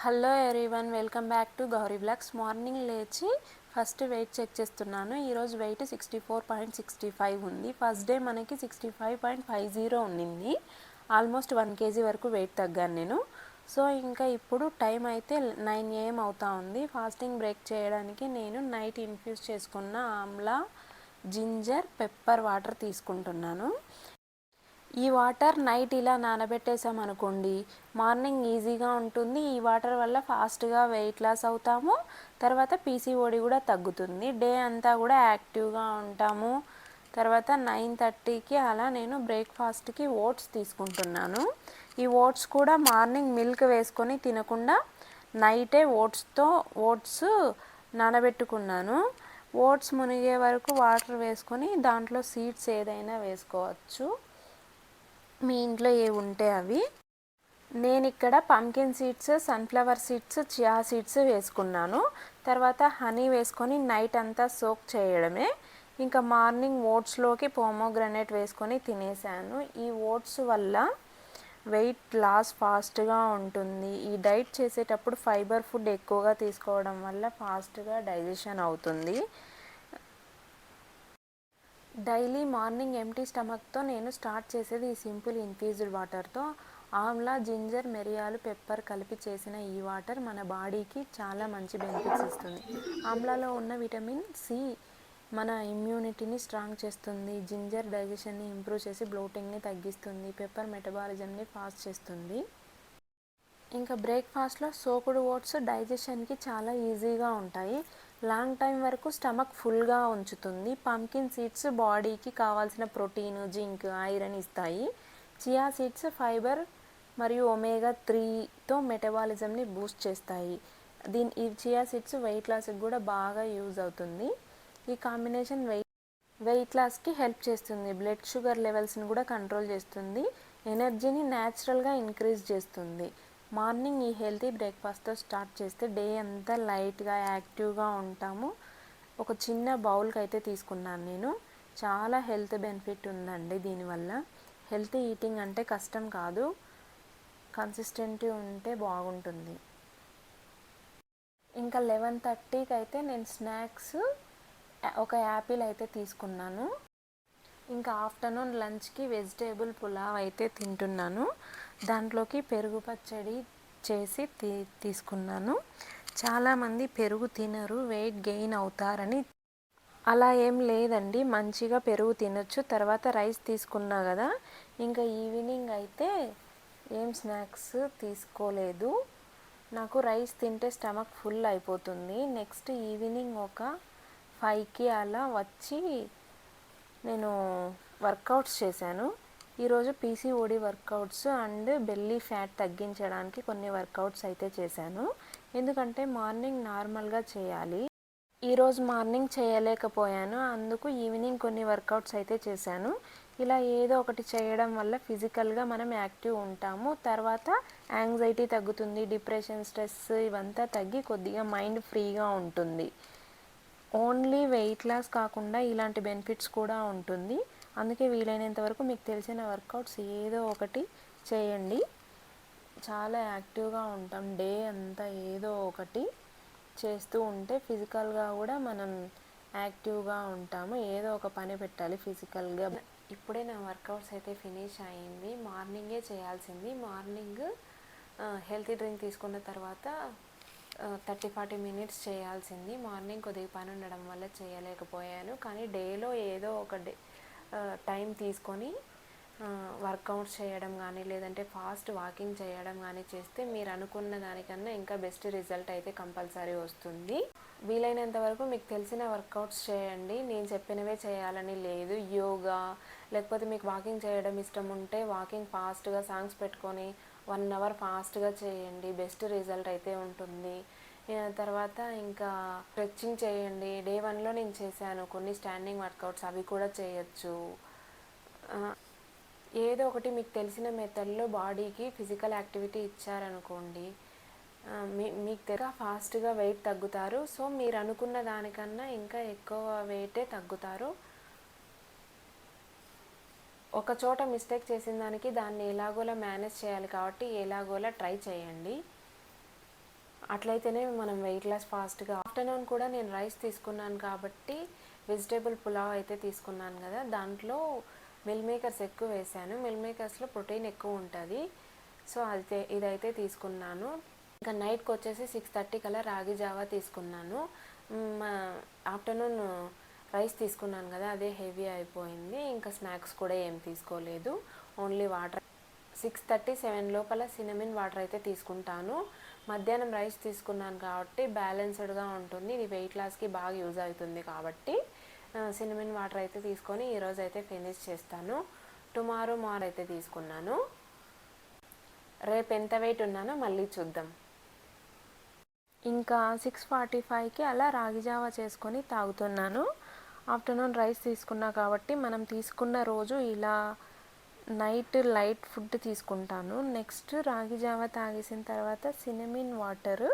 Hello everyone, welcome back to Gauri blogs. Morning లేచి first weight check చేస్తున్నాను. ఈరోజు wait 64.65 ఉంది. ఫస్ట్ డే మనకి 65.50 ఉండింది. ఆల్మోస్ట్ 1 kg వరకు వెయిట్ తగ్గాను నేను. సో ఇంకా ఇప్పుడు టైం అయితే 9 AM అవుతా ఉంది. ఫాస్టింగ్ బ్రేక్ చేయడానికి నేను నైట్ ఇన్ఫ్యూజ్ చేసుకున్న ఆమ్లా, జింజర్, పెప్పర్ వాటర్ తీసుకుంటున్నాను. ఈ వాటర్ నైట్ ఇలా నానబెట్టేసామనుకోండి, మార్నింగ్ ఈజీగా ఉంటుంది. ఈ వాటర్ వల్ల ఫాస్ట్గా వెయిట్ లాస్ అవుతాము. తర్వాత పీసీఓడి కూడా తగ్గుతుంది. డే అంతా కూడా యాక్టివ్గా ఉంటాము. తర్వాత 9:30కి అలా నేను బ్రేక్ఫాస్ట్కి ఓట్స్ తీసుకుంటున్నాను. ఈ ఓట్స్ కూడా మార్నింగ్ మిల్క్ వేసుకొని తినకుండా నైటే ఓట్స్ నానబెట్టుకున్నాను. ఓట్స్ మునిగే వరకు వాటర్ వేసుకొని దాంట్లో సీడ్స్ ఏదైనా వేసుకోవచ్చు, మీ ఇంట్లో ఏవి ఉంటే అవి. నేను ఇక్కడ pumpkin seeds, sunflower seeds, chia seeds వేసుకున్నాను. తర్వాత హనీ వేసుకొని నైట్ అంతా సోక్ చేయడమే. ఇంకా మార్నింగ్ ఓట్స్లోకి పోమోగ్రనేట్ వేసుకొని తినేసాను. ఈ ఓట్స్ వల్ల వెయిట్ లాస్ ఫాస్ట్గా ఉంటుంది. ఈ డైట్ చేసేటప్పుడు ఫైబర్ ఫుడ్ ఎక్కువగా తీసుకోవడం వల్ల ఫాస్ట్గా డైజెషన్ అవుతుంది. డైలీ మార్నింగ్ ఎంటీ స్టమక్తో నేను స్టార్ట్ చేసేది ఈ సింపుల్ ఇన్ఫ్యూజ్డ్ వాటర్తో. ఆమ్లా, జింజర్, మిరియాలు, పెప్పర్ కలిపి చేసిన ఈ వాటర్ మన బాడీకి చాలా మంచి బెనిఫిట్స్ ఇస్తుంది. ఆమ్లాలో ఉన్న విటమిన్ సి మన ఇమ్యూనిటీని స్ట్రాంగ్ చేస్తుంది. జింజర్ డైజెషన్ని ఇంప్రూవ్ చేసి బ్లోటింగ్ని తగ్గిస్తుంది. పెప్పర్ మెటబాలిజంని ఫాస్ట్ చేస్తుంది. ఇంకా బ్రేక్ఫాస్ట్లో సోకుడు ఓట్స్ డైజెషన్కి చాలా ఈజీగా ఉంటాయి. లాంగ్ టైం వరకు స్టమక్ ఫుల్గా ఉంచుతుంది. పంకిన్ సీడ్స్ బాడీకి కావాల్సిన ప్రోటీన్, జింక్, ఐరన్ ఇస్తాయి. చియా సీడ్స్ ఫైబర్ మరియు ఒమేగా 3తో మెటబాలిజంని బూస్ట్ చేస్తాయి. ఈ చియా సీడ్స్ వెయిట్ లాస్కి కూడా బాగా యూజ్ అవుతుంది. ఈ కాంబినేషన్ వెయిట్ లాస్కి హెల్ప్ చేస్తుంది. బ్లడ్ షుగర్ లెవెల్స్ని కూడా కంట్రోల్ చేస్తుంది. ఎనర్జీని న్యాచురల్గా ఇంక్రీజ్ చేస్తుంది. మార్నింగ్ ఈ హెల్తీ బ్రేక్ఫాస్ట్తో స్టార్ట్ చేస్తే డే అంతా లైట్గా యాక్టివ్గా ఉంటాము. ఒక చిన్న బౌల్కి అయితే తీసుకున్నాను నేను. చాలా హెల్త్ బెనిఫిట్ ఉందండి దీనివల్ల. హెల్తీ ఈటింగ్ అంటే కష్టం కాదు, కన్సిస్టెంట్ ఉంటే బాగుంటుంది. ఇంకా 11:30కి అయితే నేను స్నాక్స్ ఒక యాపిల్ అయితే తీసుకున్నాను. ఇంకా ఆఫ్టర్నూన్ లంచ్కి వెజిటేబుల్ పులావ్ అయితే తింటున్నాను. దాంట్లోకి పెరుగు పచ్చడి చేసి తీసుకున్నాను. చాలామంది పెరుగు తినరు, వెయిట్ గెయిన్ అవుతారని. అలా ఏం లేదండి, మంచిగా పెరుగు తినొచ్చు. తర్వాత రైస్ తీసుకున్నా కదా, ఇంకా ఈవినింగ్ అయితే ఏం స్నాక్స్ తీసుకోలేదు. నాకు రైస్ తింటే స్టమక్ ఫుల్ అయిపోతుంది. నెక్స్ట్ ఈవినింగ్ ఒక 5కి అలా వచ్చి నేను వర్కౌట్స్ చేశాను. ఈరోజు PCOD workouts and belly fat తగ్గించడానికి కొన్ని వర్కౌట్స్ అయితే చేశాను. ఎందుకంటే మార్నింగ్ నార్మల్గా చేయాలి. ఈరోజు మార్నింగ్ చేయలేకపోయాను, అందుకు ఈవినింగ్ కొన్ని వర్కౌట్స్ అయితే చేశాను. ఇలా ఏదో ఒకటి చేయడం వల్ల ఫిజికల్గా మనం యాక్టివ్ ఉంటాము. తర్వాత యాంగ్జైటీ తగ్గుతుంది, డిప్రెషన్, స్ట్రెస్ ఇవంతా తగ్గి కొద్దిగా మైండ్ ఫ్రీగా ఉంటుంది. ఓన్లీ వెయిట్ లాస్ కాకుండా ఇలాంటి బెనిఫిట్స్ కూడా ఉంటుంది. అందుకే వీలైనంత వరకు మీకు తెలిసిన వర్కౌట్స్ ఏదో ఒకటి చేయండి. చాలా యాక్టివ్గా ఉంటాం. డే అంతా ఏదో ఒకటి చేస్తూ ఉంటే ఫిజికల్గా కూడా మనం యాక్టివ్గా ఉంటాము. ఏదో ఒక పని పెట్టాలి ఫిజికల్గా. ఇప్పుడే నా వర్కౌట్స్ అయితే ఫినిష్ అయింది. మార్నింగే చేయాల్సింది. మార్నింగ్ హెల్తీ డ్రింక్ తీసుకున్న తర్వాత 30-40 మినిట్స్ చేయాల్సింది. మార్నింగ్ కొద్దిగా పని ఉండడం వల్ల చేయలేకపోయాను. కానీ డేలో ఏదో ఒక టైం తీసుకొని వర్కౌట్స్ చేయడం కానీ లేదంటే ఫాస్ట్ వాకింగ్ చేయడం కానీ చేస్తే మీరు అనుకున్న దానికన్నా ఇంకా బెస్ట్ రిజల్ట్ అయితే కంపల్సరీ వస్తుంది. వీలైనంత వరకు మీకు తెలిసిన వర్కౌట్స్ చేయండి. నేను చెప్పినవే చేయాలని లేదు. యోగా లేకపోతే మీకు వాకింగ్ చేయడం ఇష్టం ఉంటే వాకింగ్ ఫాస్ట్గా సాంగ్స్ పెట్టుకొని 1 అవర్ ఫాస్ట్గా చేయండి. బెస్ట్ రిజల్ట్ అయితే ఉంటుంది. తర్వాత ఇంకా స్ట్రెచ్చింగ్ చేయండి. డే 1లో నేను చేశాను కొన్ని స్టాండింగ్ వర్కౌట్స్, అవి కూడా చేయొచ్చు. ఏదో ఒకటి మీకు తెలిసిన మెథడ్లో బాడీకి ఫిజికల్ యాక్టివిటీ ఇచ్చారనుకోండి, మీకు తెగ ఫాస్ట్గా వెయిట్ తగ్గుతారు. సో మీరు అనుకున్న దానికన్నా ఇంకా ఎక్కువ వెయిటే తగ్గుతారు. ఒక చోట మిస్టేక్ చేసిన దానికి దాన్ని ఎలాగోలా మేనేజ్ చేయాలి కాబట్టి ఎలాగోలా ట్రై చేయండి. అట్లయితేనే మనం వెయిట్ లాస్ ఫాస్ట్గా. ఆఫ్టర్నూన్ కూడా నేను రైస్ తీసుకున్నాను కాబట్టి వెజిటేబుల్ పులావ్ అయితే తీసుకున్నాను కదా, దాంట్లో మిల్ మేకర్స్ ఎక్కువ వేసాను. మిల్ మేకర్స్లో ప్రోటీన్ ఎక్కువ ఉంటుంది. సో ఇదైతే తీసుకున్నాను. ఇంకా నైట్కి వచ్చేసి 6:30 కల్లా రాగి జావా తీసుకున్నాను. ఆఫ్టర్నూన్ రైస్ తీసుకున్నాను కదా, అదే హెవీ అయిపోయింది. ఇంకా స్నాక్స్ కూడా ఏం తీసుకోలేదు, ఓన్లీ వాటర్. 6:30-7 లోపల సినమిన్ వాటర్ అయితే తీసుకుంటాను. మధ్యాహ్నం రైస్ తీసుకున్నాను కాబట్టి బ్యాలెన్స్డ్గా ఉంటుంది. ఇది వెయిట్ లాస్కి బాగా యూజ్ అవుతుంది కాబట్టి సినమిన్ వాటర్ అయితే తీసుకొని ఈరోజు అయితే ఫినిష్ చేస్తాను. టుమారో అయితే తీసుకున్నాను. రేపు ఎంత వెయిట్ ఉన్నానో మళ్ళీ చూద్దాం. ఇంకా 6:45కి అలా రాగి జావా చేసుకొని తాగుతున్నాను. ఆఫ్టర్నూన్ రైస్ తీసుకున్నా కాబట్టి మనం తీసుకున్న రోజు ఇలా నైట్ లైట్ ఫుడ్ తీసుకుంటాను. నెక్స్ట్ రాగి జావా తాగేసిన తర్వాత సినమిన్ వాటర్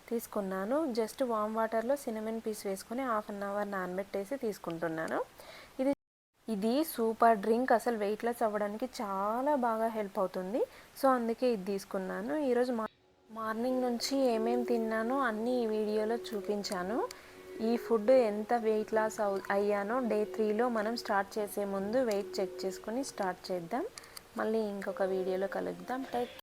తీసుకున్నాను. జస్ట్ వామ్ వాటర్లో సినమిన్ పీస్ వేసుకొని 1/2 అవర్ నానబెట్టేసి తీసుకుంటున్నాను. ఇది సూపర్ డ్రింక్. అసలు వెయిట్ లాస్ అవ్వడానికి చాలా బాగా హెల్ప్ అవుతుంది. సో అందుకే ఇది తీసుకున్నాను. ఈరోజు మార్నింగ్ నుంచి ఏమేమి తిన్నానో అన్నీ ఈ వీడియోలో చూపించాను. ఈ ఫుడ్ ఎంత వెయిట్ లాస్ అయ్యానో డే 3లో మనం స్టార్ట్ చేసే ముందు వెయిట్ చెక్ చేసుకొని స్టార్ట్ చేద్దాం. మళ్ళీ ఇంకొక వీడియోలో కలుద్దాం. టేక్